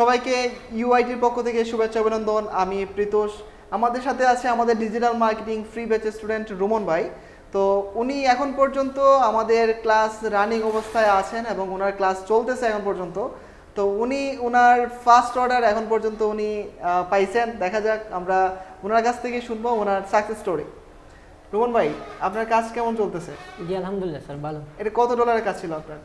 সবাইকে ইউআইটির পক্ষ থেকে শুভেচ্ছা অভিনন্দন। আমি প্রীতোষ। আমাদের সাথে আছে আমাদের ডিজিটাল মার্কেটিং ফ্রি ব্যাচের স্টুডেন্ট রুমন ভাই। তো উনি এখন পর্যন্ত আমাদের ক্লাস রানিং অবস্থায় আছেন এবং ওনার ক্লাস চলতেছে এখন পর্যন্ত। তো উনি ওনার ফার্স্ট অর্ডার এখন পর্যন্ত উনি পাইছেন। দেখা যাক, আমরা ওনার কাছ থেকে শুনবো ওনার সাকসেস স্টোরি। রুমন ভাই, আপনার কাজ কেমন চলতেছে? জি আলহামদুলিল্লাহ স্যার, ভালো। এটা কত ডলারের কাজ ছিল আপনার?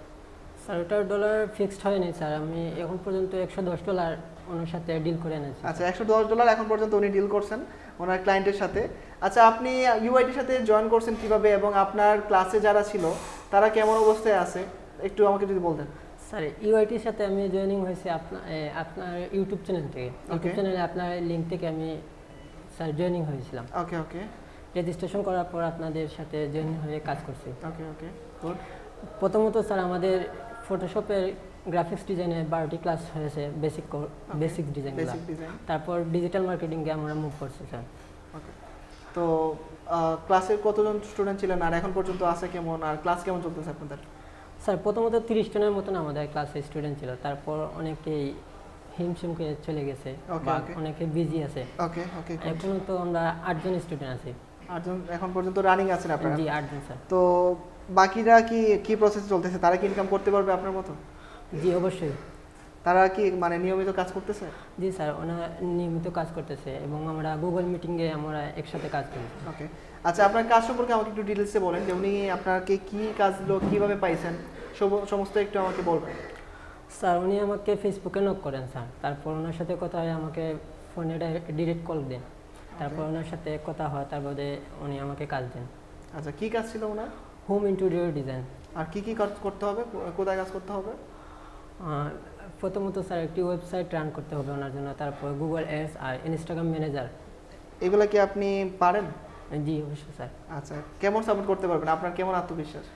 স্যার ওটার ডলার ফিক্সড হয়নি স্যার, আমি এখন পর্যন্ত $110 ওনার সাথে ডিল করে এনেছি। আচ্ছা, $110 এখন পর্যন্ত উনি ডিল করছেন ওনার ক্লায়েন্টের সাথে। আচ্ছা, আপনি ইউআইটির সাথে জয়েন করছেন কিভাবে এবং আপনার ক্লাসে যারা ছিল তারা কেমন অবস্থায় আছে একটু আমাকে যদি বলতেন। স্যার ইউআইটির সাথে আমি জয়েনিং হয়েছি আপনার ইউটিউব চ্যানেল থেকে। ইউটিউব চ্যানেলে আপনার লিঙ্ক থেকে আমি স্যার জয়েনিং হয়েছিলাম। ওকে ওকে রেজিস্ট্রেশন করার পর আপনাদের সাথে জয়েনিং হয়ে কাজ করছি। ওকে ওকে গুড। প্রথমত স্যার আমাদের ফটোশপের গ্রাফিক্স ডিজাইনে 12টি ক্লাস হয়েছে, বেসিক ডিজাইন। তারপর ডিজিটাল মার্কেটিংয়ে আমরা মুভ করছি স্যার। ওকে, তো ক্লাসের কতজন স্টুডেন্ট ছিলেন আর এখন পর্যন্ত আছে কেমন, আর ক্লাস কেমন চলতেছে আপনাদের? স্যার প্রথমত 30 জনের মতন আমাদের ক্লাসে স্টুডেন্ট ছিল, তারপর অনেকেই হিমশিম করে চলে গেছে বা অনেকে বিজি আছে। ওকে ওকে, এখনো তো আমরা 8 জন স্টুডেন্ট আছি। 8 জন এখন পর্যন্ত রানিং আছেন আপনারা? জি 8 জন স্যার। তো বাকিরা কি কি প্রসেস চলতেছে? তারা কি ইনকাম করতে পারবে আপনার মতো? জি অবশ্যই। তারা কি মানে নিয়মিত কাজ করতেছে? জি স্যার, ওনারা নিয়মিত কাজ করতেছে এবং আমরা গুগল মিটিংয়ে আমরা একসাথে কাজ করি। ওকে, আচ্ছা, আপনার কাজ সম্পর্কে আমাকে একটু ডিটেলসে বলেন যে উনি আপনাকে কি কাজগুলো কিভাবে পাইছেন, সমস্ত একটু আমাকে বলবেন। স্যার উনি আমাকে ফেসবুকে নক করেন স্যার, তারপর ওনার সাথে কথা হয়, আমাকে ফোনে ডিরেক্ট কল দেন, তারপর ওনার সাথে কথা হয়, তারপরে উনি আমাকে কাজ দেন। আচ্ছা, কি কাজ ছিল ওনার? Home interior design. আর কি কি কাজ করতে হবে, কোথায় কাজ করতে হবে? প্রথমত স্যার একটি ওয়েবসাইট রান করতে হবে ওনার জন্য, তারপর গুগল অ্যাডস আর ইনস্টাগ্রাম ম্যানেজার। এগুলো কি আপনি পারেন? জি অবশ্যই স্যার। আচ্ছা, কেমন সাপোর্ট করতে পারবেন, আপনার কেমন আত্মবিশ্বাস?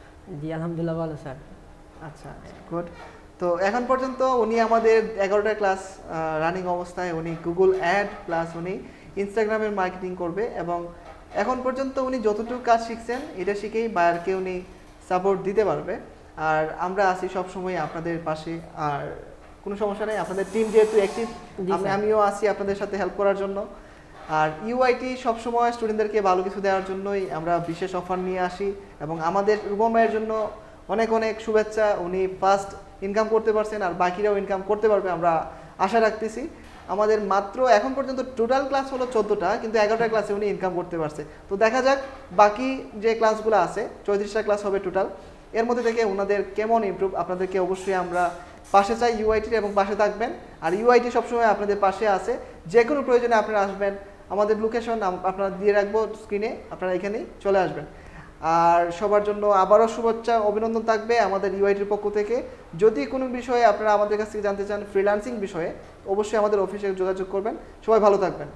জি আলহামদুলিল্লাহ ভালো স্যার। আচ্ছা গুড। তো এখন পর্যন্ত উনি আমাদের 11টা ক্লাস রানিং অবস্থায়, উনি গুগল অ্যাড প্লাস উনি ইনস্টাগ্রামের মার্কেটিং করবে এবং এখন পর্যন্ত উনি যতটুকু কাজ শিখছেন এটা শিখেই বায়ারকে উনি সাপোর্ট দিতে পারবে। আর আমরা আছি সবসময় আপনাদের পাশে, আর কোনো সমস্যা নেই। আপনাদের টিম যেহেতু অ্যাক্টিভ, আমিও আছি আপনাদের সাথে হেল্প করার জন্য। আর ইউআইটি সবসময় স্টুডেন্টদেরকে ভালো কিছু দেওয়ার জন্যই আমরা বিশেষ অফার নিয়ে আসি এবং আমাদের রুবন ভাইয়ের জন্য অনেক অনেক শুভেচ্ছা। উনি ফার্স্ট ইনকাম করতে পারছেন আর বাকিরাও ইনকাম করতে পারবে আমরা আশা রাখতেছি। আমাদের মাত্র এখন পর্যন্ত টোটাল ক্লাস হলো 14টা, কিন্তু 11টা ক্লাসে উনি ইনকাম করতে পারছে। তো দেখা যাক বাকি যে ক্লাসগুলো আছে, 34টা ক্লাস হবে টোটাল, এর মধ্যে থেকে ওনাদের কেমন ইমপ্রুভ। আপনাদেরকে অবশ্যই আমরা পাশে চাই ইউআইটির এবং পাশে থাকবেন। আর ইউআইটি সবসময় আপনাদের পাশে আছে, যে কোনো প্রয়োজনে আপনারা আসবেন। আমাদের লোকেশন আপনারা দিয়ে রাখবো স্ক্রিনে, আপনারা এখানেই চলে আসবেন। আর সবার জন্য আবারও শুভেচ্ছা অভিনন্দন থাকবে আমাদের ইউআইটির পক্ষ থেকে। যদি কোনো বিষয়ে আপনারা আমাদের কাছ থেকে জানতে চান ফ্রিল্যান্সিং বিষয়ে, অবশ্যই আমাদের অফিসে যোগাযোগ করবেন। সবাই ভালো থাকবেন।